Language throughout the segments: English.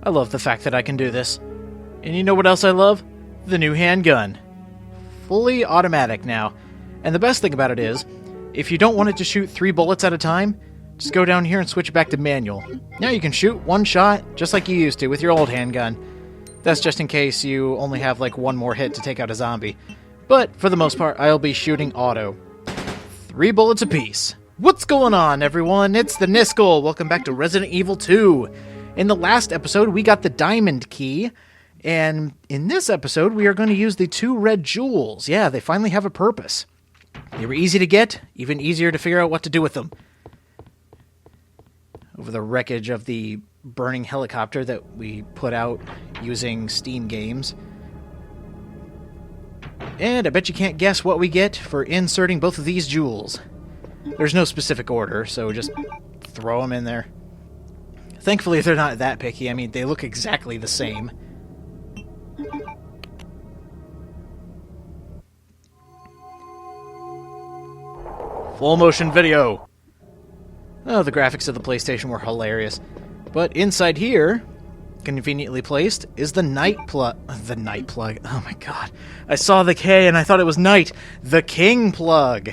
I love the fact that I can do this. And you know what else I love? The new handgun. Fully automatic now. And the best thing about it is, if you don't want it to shoot 3 bullets at a time, just go down here and switch it back to manual. Now you can shoot 1 shot, just like you used to with your old handgun. That's just in case you only have like 1 more hit to take out a zombie. But for the most part, I'll be shooting auto. 3 bullets apiece. What's going on, everyone? It's the Niskel. Welcome back to Resident Evil 2. In the last episode, we got the diamond key. And in this episode, we are going to use the 2 red jewels. Yeah, they finally have a purpose. They were easy to get, even easier to figure out what to do with them. Over the wreckage of the burning helicopter that we put out using Steam games. And I bet you can't guess what we get for inserting both of these jewels. There's no specific order, so just throw them in there. Thankfully, they're not that picky. I mean, they look exactly the same. Full motion video. Oh, the graphics of the PlayStation were hilarious. But inside here, conveniently placed, is the night plug. The night plug. Oh my god. I saw the K and I thought it was night. The king plug.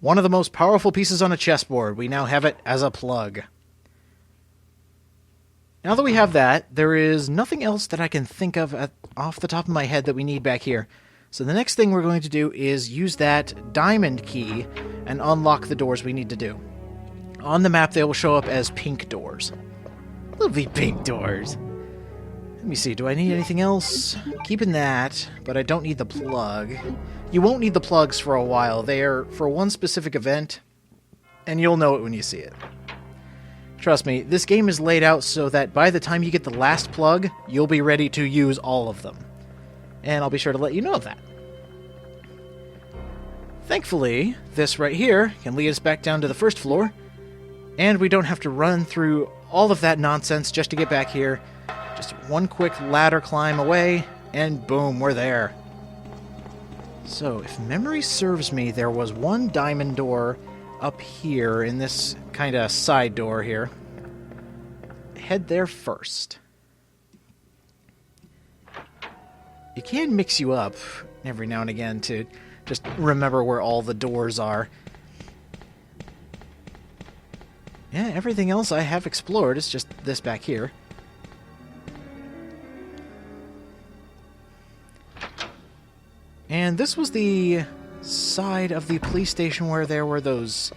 One of the most powerful pieces on a chessboard. We now have it as a plug. Now that we have that, there is nothing else that I can think of off the top of my head that we need back here. So the next thing we're going to do is use that diamond key and unlock the doors we need to do. On the map, they will show up as pink doors. Lovely pink doors. Let me see, do I need anything else? Keeping that, but I don't need the plug. You won't need the plugs for a while. They are for one specific event, and you'll know it when you see it. Trust me, this game is laid out so that by the time you get the last plug, you'll be ready to use all of them. And I'll be sure to let you know of that. Thankfully, this right here can lead us back down to the first floor, and we don't have to run through all of that nonsense just to get back here. Just one quick ladder climb away, and boom, we're there. So, if memory serves me, there was one diamond door up here in this kind of side door here. Head there first. It can mix you up every now and again to just remember where all the doors are. Yeah, everything else I have explored. It's just this back here. And this was the side of the police station where there were those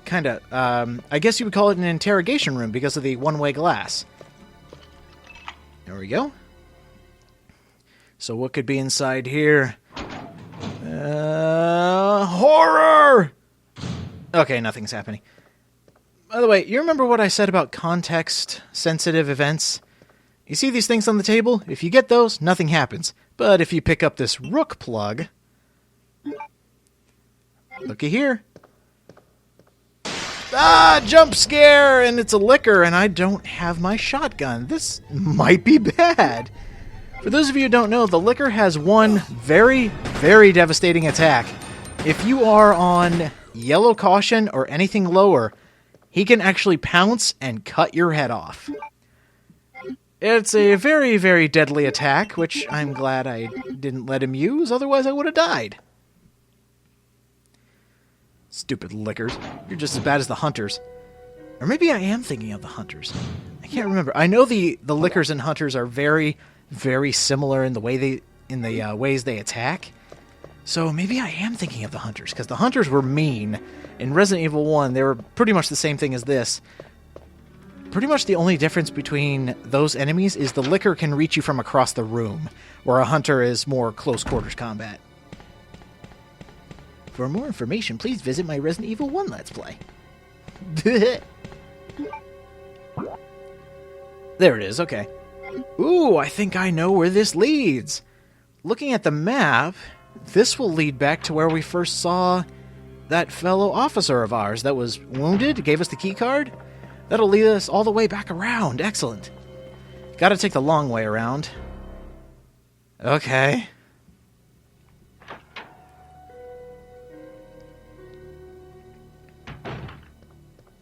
kind of, I guess you would call it an interrogation room because of the one-way glass. There we go. So what could be inside here? Horror! Okay, nothing's happening. By the way, you remember what I said about context-sensitive events? You see these things on the table? If you get those, nothing happens. But if you pick up this rook plug... Looky here. Ah, jump scare! And it's a licker, and I don't have my shotgun. This might be bad. For those of you who don't know, the licker has one very, very devastating attack. If you are on yellow caution or anything lower, he can actually pounce and cut your head off. It's a very, very deadly attack, which I'm glad I didn't let him use, otherwise I would have died. Stupid lickers. You're just as bad as the hunters. Or maybe I am thinking of the hunters. I can't remember. I know the lickers and hunters are very, very similar in the way ways they attack. So maybe I am thinking of the hunters, because the hunters were mean. In Resident Evil 1, they were pretty much the same thing as this. Pretty much the only difference between those enemies is the licker can reach you from across the room, where a hunter is more close quarters combat. For more information, please visit my Resident Evil 1 Let's Play. There it is, okay. Ooh, I think I know where this leads. Looking at the map, this will lead back to where we first saw that fellow officer of ours that was wounded, gave us the key card. That'll lead us all the way back around. Excellent. Gotta take the long way around. Okay.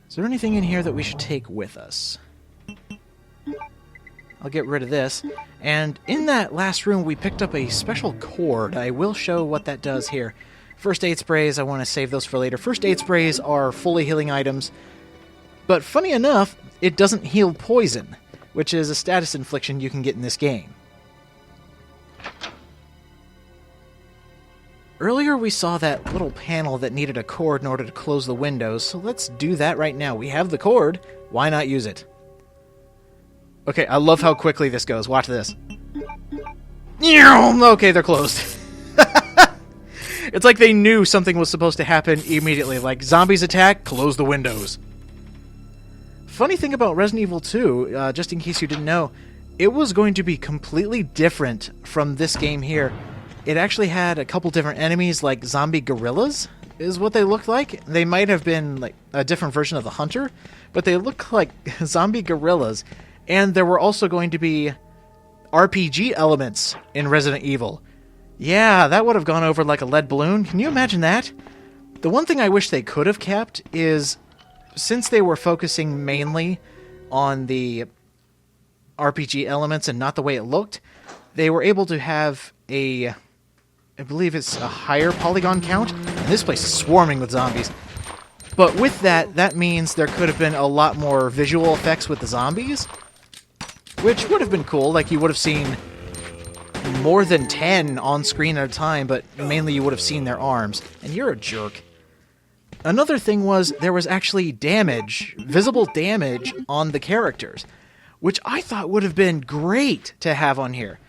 Is there anything in here that we should take with us? I'll get rid of this. And in that last room, we picked up a special cord. I will show what that does here. First aid sprays, I want to save those for later. First aid sprays are fully healing items. But funny enough, it doesn't heal poison, which is a status infliction you can get in this game. Earlier we saw that little panel that needed a cord in order to close the windows, so let's do that right now. We have the cord, why not use it? Okay, I love how quickly this goes. Watch this. Okay, they're closed. It's like they knew something was supposed to happen immediately. Like, zombies attack, close the windows. Funny thing about Resident Evil 2, just in case you didn't know, it was going to be completely different from this game here. It actually had a couple different enemies, like zombie gorillas, is what they looked like. They might have been like a different version of the hunter, but they look like zombie gorillas. And there were also going to be RPG elements in Resident Evil. Yeah, that would have gone over like a lead balloon. Can you imagine that? The one thing I wish they could have kept is, since they were focusing mainly on the RPG elements and not the way it looked, they were able to have a, I believe it's a higher polygon count. And this place is swarming with zombies. But with that, that means there could have been a lot more visual effects with the zombies, which would have been cool. Like, you would have seen more than 10 on screen at a time, but mainly you would have seen their arms. And you're a jerk. Another thing was, there was actually damage, visible damage on the characters, which I thought would have been great to have on here.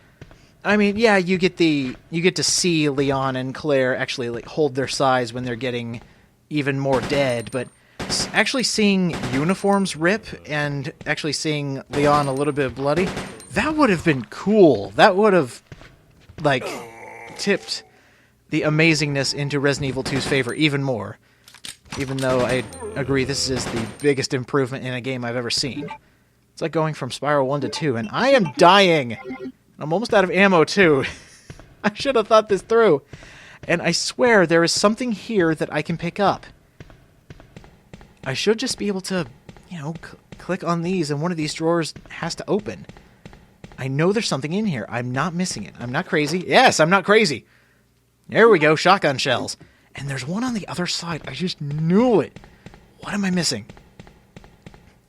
I mean, yeah, you get to see Leon and Claire actually like hold their size when they're getting even more dead, but actually seeing uniforms rip and actually seeing Leon a little bit bloody, that would have been cool. That would have, like, tipped the amazingness into Resident Evil 2's favor even more. Even though I agree this is the biggest improvement in a game I've ever seen. It's like going from Spiral 1 to 2, and I am dying! I'm almost out of ammo, too. I should have thought this through. And I swear there is something here that I can pick up. I should just be able to, you know, click on these, and one of these drawers has to open. I know there's something in here. I'm not missing it. I'm not crazy. Yes, I'm not crazy. There we go, shotgun shells. And there's one on the other side. I just knew it. What am I missing?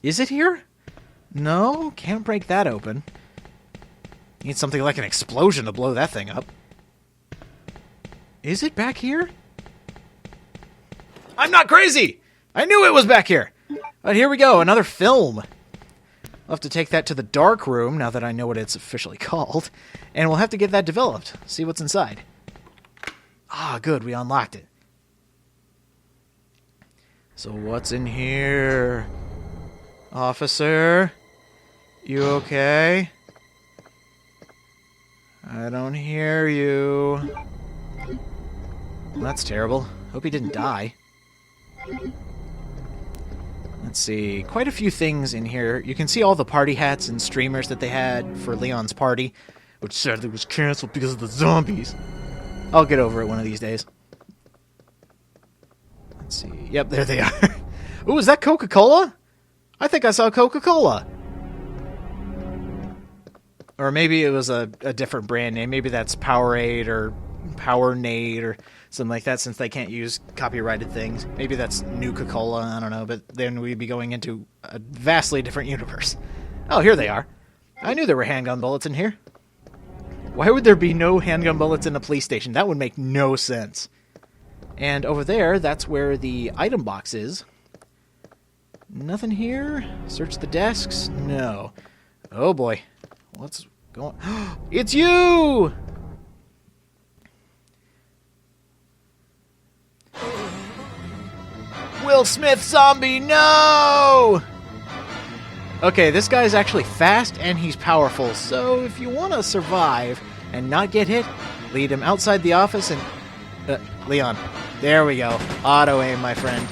Is it here? No, can't break that open. Need something like an explosion to blow that thing up. Is it back here? I'm not crazy! I knew it was back here! But here we go, another film. I'll have to take that to the dark room, now that I know what it's officially called. And we'll have to get that developed. See what's inside. Ah, good, we unlocked it. So what's in here? Officer? You okay? I don't hear you. Well, that's terrible. Hope he didn't die. Let's see. Quite a few things in here. You can see all the party hats and streamers that they had for Leon's party, which sadly was canceled because of the zombies. I'll get over it one of these days. Let's see. Yep, there they are. Ooh, is that Coca-Cola? I think I saw Coca-Cola. Or maybe it was a different brand name. Maybe that's Powerade or Powernade or something like that, since they can't use copyrighted things. Maybe that's Nuka-Cola, I don't know, but then we'd be going into a vastly different universe. Oh, here they are. I knew there were handgun bullets in here. Why would there be no handgun bullets in a police station? That would make no sense. And over there, that's where the item box is. Nothing here? Search the desks? No. Oh boy. What's going on? It's you! Will Smith zombie, no! Okay, this guy's actually fast and he's powerful, so if you want to survive and not get hit, lead him outside the office and... Leon. There we go. Auto-aim, my friend.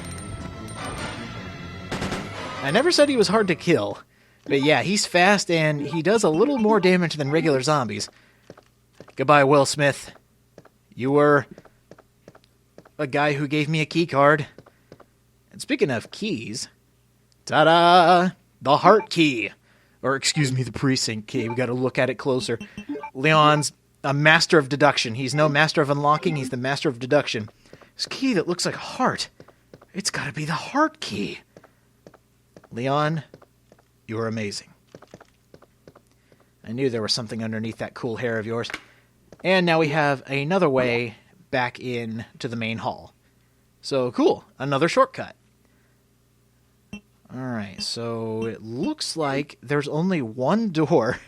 I never said he was hard to kill. But yeah, he's fast, and he does a little more damage than regular zombies. Goodbye, Will Smith. You were a guy who gave me a key card. And speaking of keys, ta-da! The heart key. Or, excuse me, the precinct key. We gotta look at it closer. Leon's a master of deduction. He's no master of unlocking, he's the master of deduction. This key that looks like a heart. It's gotta be the heart key. Leon, you're amazing. I knew there was something underneath that cool hair of yours. And now we have another way back in to the main hall. So, cool. Another shortcut. Alright, so it looks like there's only one door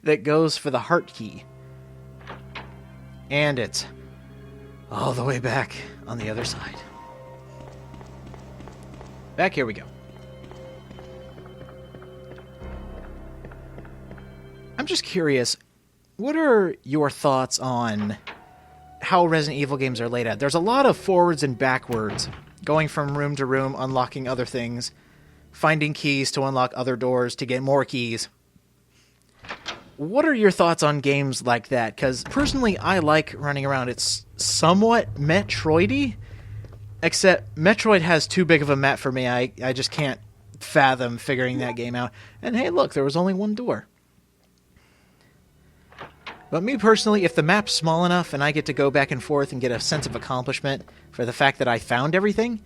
that goes for the heart key. And it's all the way back on the other side. Back here we go. I'm just curious, what are your thoughts on how Resident Evil games are laid out? There's a lot of forwards and backwards, going from room to room, unlocking other things, finding keys to unlock other doors to get more keys. What are your thoughts on games like that? Because personally, I like running around. It's somewhat Metroid-y, except Metroid has too big of a map for me. I just can't fathom figuring that game out. And hey, look, there was only one door. But me personally, if the map's small enough and I get to go back and forth and get a sense of accomplishment for the fact that I found everything,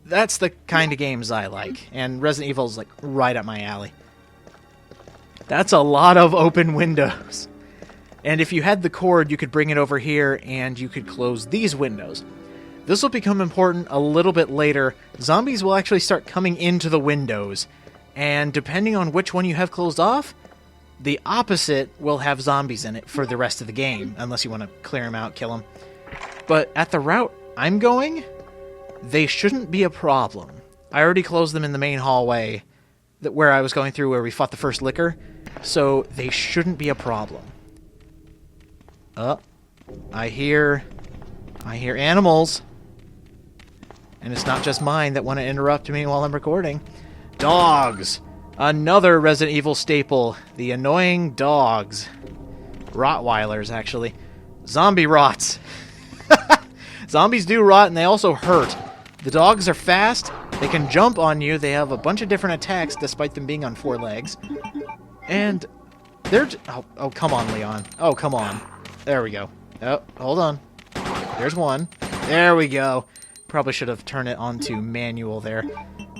that's the kind of games I like. And Resident Evil's like right up my alley. That's a lot of open windows. And if you had the cord, you could bring it over here and you could close these windows. This will become important a little bit later. Zombies will actually start coming into the windows. And depending on which one you have closed off, the opposite will have zombies in it for the rest of the game, unless you want to clear them out, kill them. But at the route I'm going, they shouldn't be a problem. I already closed them in the main hallway where I was going through where we fought the first licker, so they shouldn't be a problem. I hear animals. And it's not just mine that want to interrupt me while I'm recording. Dogs! Another Resident Evil staple. The annoying dogs. Rottweilers, actually. Zombie rots. Zombies do rot, and they also hurt. The dogs are fast. They can jump on you. They have a bunch of different attacks, despite them being on 4 legs. And they're... Oh, come on, Leon. Oh, come on. There we go. Oh, hold on. There's one. There we go. Probably should have turned it onto manual there.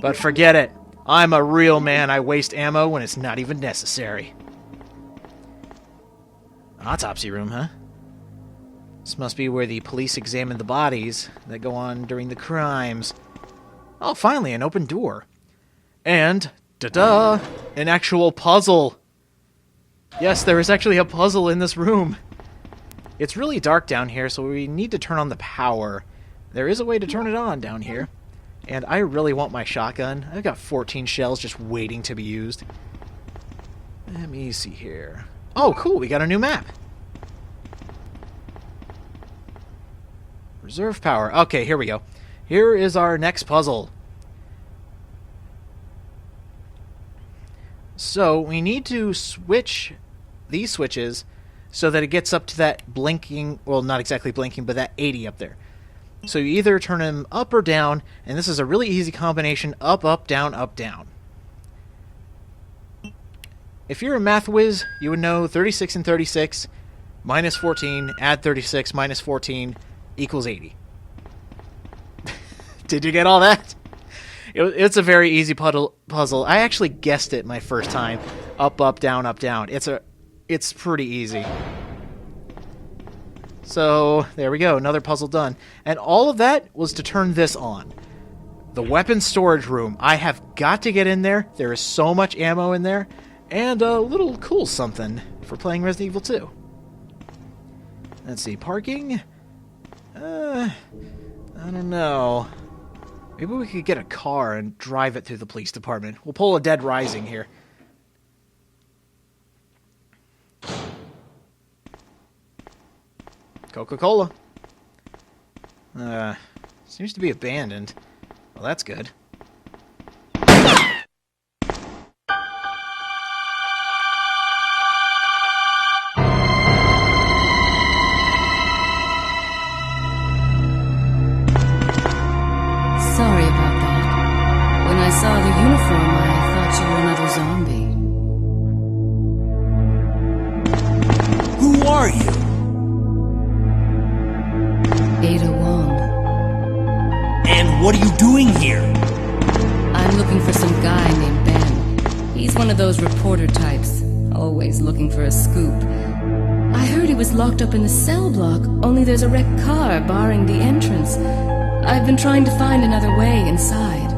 But forget it. I'm a real man. I waste ammo when it's not even necessary. Autopsy room, huh? This must be where the police examine the bodies that go on during the crimes. Oh, finally, an open door. And, ta-da, an actual puzzle. Yes, there is actually a puzzle in this room. It's really dark down here, so we need to turn on the power. There is a way to turn it on down here. And I really want my shotgun. I've got 14 shells just waiting to be used. Let me see here. Oh, cool, we got a new map. Reserve power. Okay, here we go. Here is our next puzzle. So, we need to switch these switches so that it gets up to that blinking, well, not exactly blinking, but that 80 up there. So you either turn them up or down, and this is a really easy combination, up, up, down, up, down. If you're a math whiz, you would know 36 and 36 minus 14, add 36 minus 14 equals 80. Did you get all that? It's a very easy puzzle. I actually guessed it my first time. Up, up, down, up, down. It's pretty easy. So, there we go, another puzzle done. And all of that was to turn this on. The weapons storage room. I have got to get in there. There is so much ammo in there. And a little cool something for playing Resident Evil 2. Let's see, parking? I don't know. Maybe we could get a car and drive it through the police department. We'll pull a Dead Rising here. Coca-Cola. Seems to be abandoned. Well, that's good. Sorry about that. When I saw the uniform, I thought you were another zombie. of those reporter types, always looking for a scoop. I heard he was locked up in the cell block, only there's a wrecked car barring the entrance. I've been trying to find another way inside.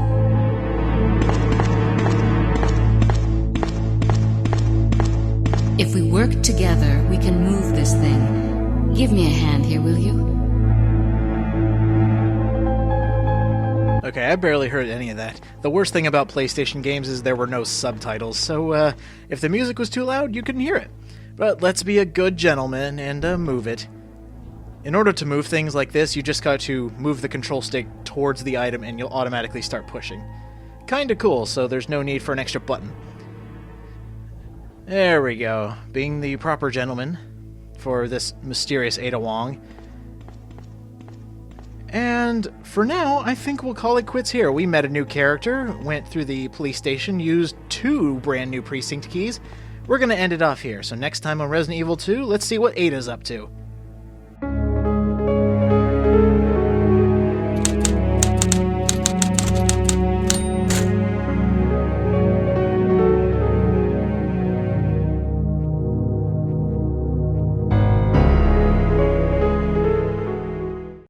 If we work together, we can move this thing. Give me a hand here, will you? Okay, I barely heard any of that. The worst thing about PlayStation games is there were no subtitles, so if the music was too loud, you couldn't hear it. But let's be a good gentleman and move it. In order to move things like this, you just got to move the control stick towards the item and you'll automatically start pushing. Kinda cool, so there's no need for an extra button. There we go. Being the proper gentleman for this mysterious Ada Wong. And for now, I think we'll call it quits here. We met a new character, went through the police station, used 2 brand new precinct keys. We're going to end it off here. So next time on Resident Evil 2, let's see what Ada's up to.